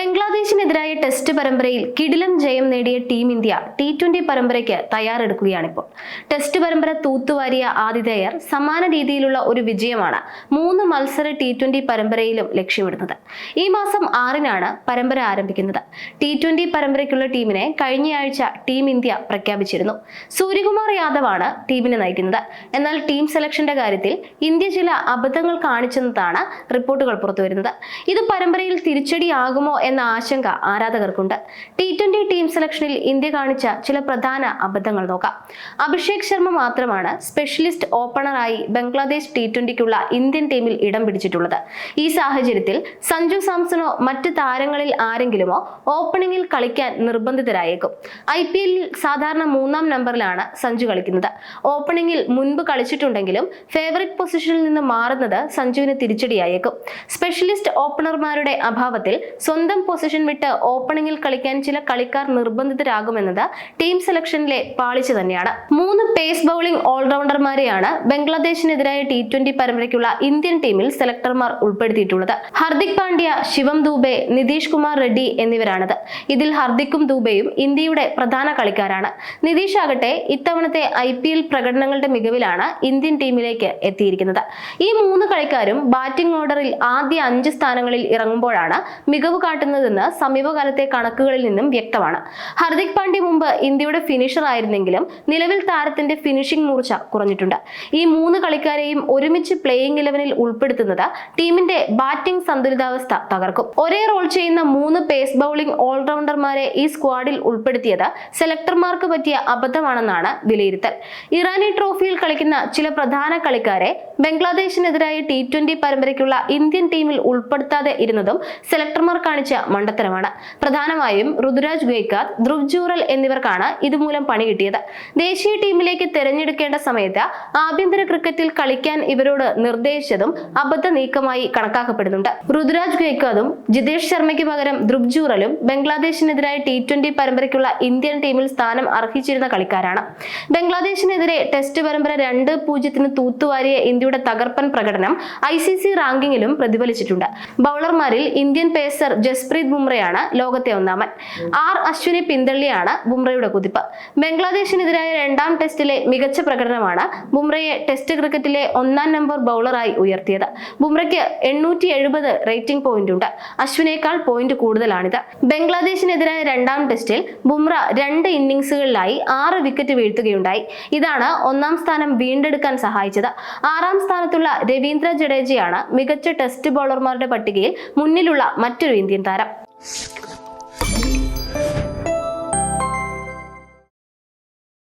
ബംഗ്ലാദേശിനെതിരായ test പരമ്പരയിൽ കിടിലൻ ജയം നേടിയ ടീം ഇന്ത്യ T20 പരമ്പരയ്ക്ക് തയ്യാറെടുക്കുകയാണിപ്പോൾ. ടെസ്റ്റ് പരമ്പര തൂത്തുവാരിയ ആതിഥേയർ സമാന രീതിയിലുള്ള ഒരു വിജയമാണ് 3 മത്സര T20 പരമ്പരയിലും ലക്ഷ്യമിടുന്നത്. ഈ മാസം 6-നാണ് പരമ്പര ആരംഭിക്കുന്നത്. T20 പരമ്പരയ്ക്കുള്ള ടീമിനെ കഴിഞ്ഞയാഴ്ച ടീം ഇന്ത്യ പ്രഖ്യാപിച്ചിരുന്നു. സൂര്യകുമാർ യാദവാണ് ടീമിനെ നയിക്കുന്നത്. എന്നാൽ ടീം സെലക്ഷന്റെ കാര്യത്തിൽ ഇന്ത്യ ചില അബദ്ധങ്ങൾ കാണിച്ചെന്നതാണ് റിപ്പോർട്ടുകൾ പുറത്തുവരുന്നത്. ഇത് പരമ്പരയിൽ തിരിച്ചടിയാകുമോ എന്ന ആശങ്ക ആരാധകർക്കുണ്ട്. T20 ടീം സെലക്ഷനിൽ ഇന്ത്യ കാണിച്ച ചില പ്രധാന അബദ്ധങ്ങൾ നോക്കാം. അഭിഷേക് ശർമ്മ മാത്രമാണ് സ്പെഷ്യലിസ്റ്റ് ഓപ്പണറായി ബംഗ്ലാദേശ് T20ക്കുള്ള ഇന്ത്യൻ ടീമിൽ ഇടം പിടിച്ചിട്ടുള്ളത്. ഈ സാഹചര്യത്തിൽ സഞ്ജു സാംസണോ മറ്റ് താരങ്ങളിൽ ആരെങ്കിലുമോ ഓപ്പണിംഗിൽ കളിക്കാൻ നിർബന്ധിതരായേക്കും. IPL സാധാരണ 3-ാം നമ്പറിലാണ് സഞ്ജു കളിക്കുന്നത്. ഓപ്പണിംഗിൽ മുൻപ് കളിച്ചിട്ടുണ്ടെങ്കിലും ഫേവറിറ്റ് പൊസിഷനിൽ നിന്ന് മാറുന്നത് സഞ്ജുവിന് തിരിച്ചടിയായേക്കും. സ്പെഷ്യലിസ്റ്റ് ഓപ്പണർമാരുടെ അഭാവത്തിൽ സ്വന്തം പൊസിഷൻ വിട്ട് ഓപ്പണിംഗിൽ കളിക്കാൻ ചില കളിക്കാർ നിർബന്ധിതരാകുമെന്നത് ടീം സെലക്ഷനിലെ പാളിച്ച തന്നെയാണ്. 3 പേസ് ബൗളിംഗ് ഓൾറൗണ്ടർമാരെയാണ് ബംഗ്ലാദേശിനെതിരായ T20 പരമ്പരയ്ക്കുള്ള ഇന്ത്യൻ ടീമിൽ സെലക്ടർമാർ ഉൾപ്പെടുത്തിയിട്ടുള്ളത്. ഹർദിക് പാണ്ഡ്യ, ശിവം ദൂബെ, നിതീഷ് കുമാർ റെഡ്ഡി എന്നിവരാണത്. ഇതിൽ ഹർദിക്കും ദൂബെയും ഇന്ത്യയുടെ പ്രധാന കളിക്കാരാണ്. നിതീഷ് ആകട്ടെ ഇത്തവണത്തെ IPL പ്രകടനങ്ങളുടെ മികവിലാണ് ഇന്ത്യൻ ടീമിലേക്ക് എത്തിയിരിക്കുന്നത്. ഈ 3 കളിക്കാരും ബാറ്റിംഗ് ഓർഡറിൽ ആദ്യ 5 സ്ഥാനങ്ങളിൽ ഇറങ്ങുമ്പോഴാണ് മികവ് കാട്ടുന്നതെന്ന് സമീപകാലത്തെ കണക്കുകളിൽ നിന്നും വ്യക്തമാണ്. ഹർദിക് പാണ്ഡ്യ മുമ്പ് ഇന്ത്യയുടെ ഫിനിഷർ ആയിരുന്നെങ്കിലും നിലവിൽ താരത്തിന്റെ ഫിനിഷിംഗ് മൂർച്ച കുറഞ്ഞിട്ടുണ്ട്. ഈ 3 കളിക്കാരെയും ഒരുമിച്ച് പ്ലേയിംഗ് 11-ൽ ഉൾപ്പെടുത്തുന്നത് ടീമിന്റെ ബാറ്റിംഗ് സന്തുലിതാവസ്ഥ തകർക്കും. ഒരേ റോൾ ചെയ്യുന്ന 3 പേസ് ബൗളിംഗ് ഓൾറൗണ്ടർമാരെ ഈ സ്ക്വാഡിൽ ഉൾപ്പെടുത്തിയത് സെലക്ടർമാർക്ക് പറ്റിയ അബദ്ധമാണെന്നാണ് വിലയിരുത്തൽ. ഇറാനി ട്രോഫിയിൽ കളിക്കുന്ന ചില പ്രധാന കളിക്കാരെ ബംഗ്ലാദേശിനെതിരായ T20 പരമ്പരയ്ക്കുള്ള ഇന്ത്യൻ ടീമിൽ ഉൾപ്പെടുത്താതെ ഇരുന്നതും സെലക്ടർമാർ കാണിച്ച മണ്ടത്തരമാണ്. പ്രധാനമായും ഋതുരാജ് ഗെയ്ക്വാദ്, ധ്രുവ് ജൂറൽ എന്നിവർക്കാണ് ഇതുമൂലം പണി കിട്ടിയത്. ദേശീയ ടീമിലേക്ക് തിരഞ്ഞെടുക്കേണ്ട സമയത്ത് ആഭ്യന്തര ക്രിക്കറ്റിൽ കളിക്കാൻ ഇവരോട് നിർദ്ദേശിച്ചതും അബദ്ധ നീക്കമായി കണക്കാക്കപ്പെടുന്നുണ്ട്. ഋതുരാജ് ഗെയ്ക്വാദും ജിതേഷ് ശർമ്മയ്ക്ക് പകരം ധ്രുവ് ജൂറലും ബംഗ്ലാദേശിനെതിരായ T20 പരമ്പരയ്ക്കുള്ള ഇന്ത്യൻ ടീമിൽ സ്ഥാനം അർഹിച്ചിരുന്ന കളിക്കാരാണ്. ബംഗ്ലാദേശിനെതിരെ ടെസ്റ്റ് പരമ്പര 2-0 തൂത്തുവാരിയ ഇന്ത്യയുടെ തകർപ്പൻ പ്രകടനം ICC റാങ്കിങ്ങിലും പ്രതിഫലിച്ചിട്ടുണ്ട്. ബൗളർമാരിൽ ഇന്ത്യൻ പേസർ ജസ്പ്രീത് ബുംറയാണ് ലോകത്തെ 1-മൻ. അശ്വിനെ പിന്തള്ളിയാണ് ബുംറയുടെ കുതിപ്പ്. ബംഗ്ലാദേശിനെതിരായ 2-ാം ടെസ്റ്റിലെ മികച്ച പ്രകടനമാണ് ബുംറയെ ടെസ്റ്റ് ക്രിക്കറ്റിലെ 1-ാം നമ്പർ ബൗളറായി ഉയർത്തിയത്. ബുംറയ്ക്ക് 870 റേറ്റിംഗ് പോയിന്റ് ഉണ്ട്. അശ്വിനേക്കാൾ പോയിന്റ് കൂടുതലാണിത്. ബംഗ്ലാദേശിനെതിരായ 2-ാം ടെസ്റ്റിൽ ബുംറ 2 ഇന്നിംഗ്സുകളിലായി 6 വിക്കറ്റ് വീഴ്ത്തുകയുണ്ടായി. ഇതാണ് 1-ാം സ്ഥാനം വീണ്ടെടുക്കാൻ സഹായിച്ചത്. 6-ാം സ്ഥാനത്തുള്ള രവീന്ദ്ര ജഡേജയാണ് മികച്ച ടെസ്റ്റ് ബൗളർമാരുടെ പട്ടികയിൽ മുന്നിലുള്ള മറ്റൊരു ഇന്ത്യൻ താരം.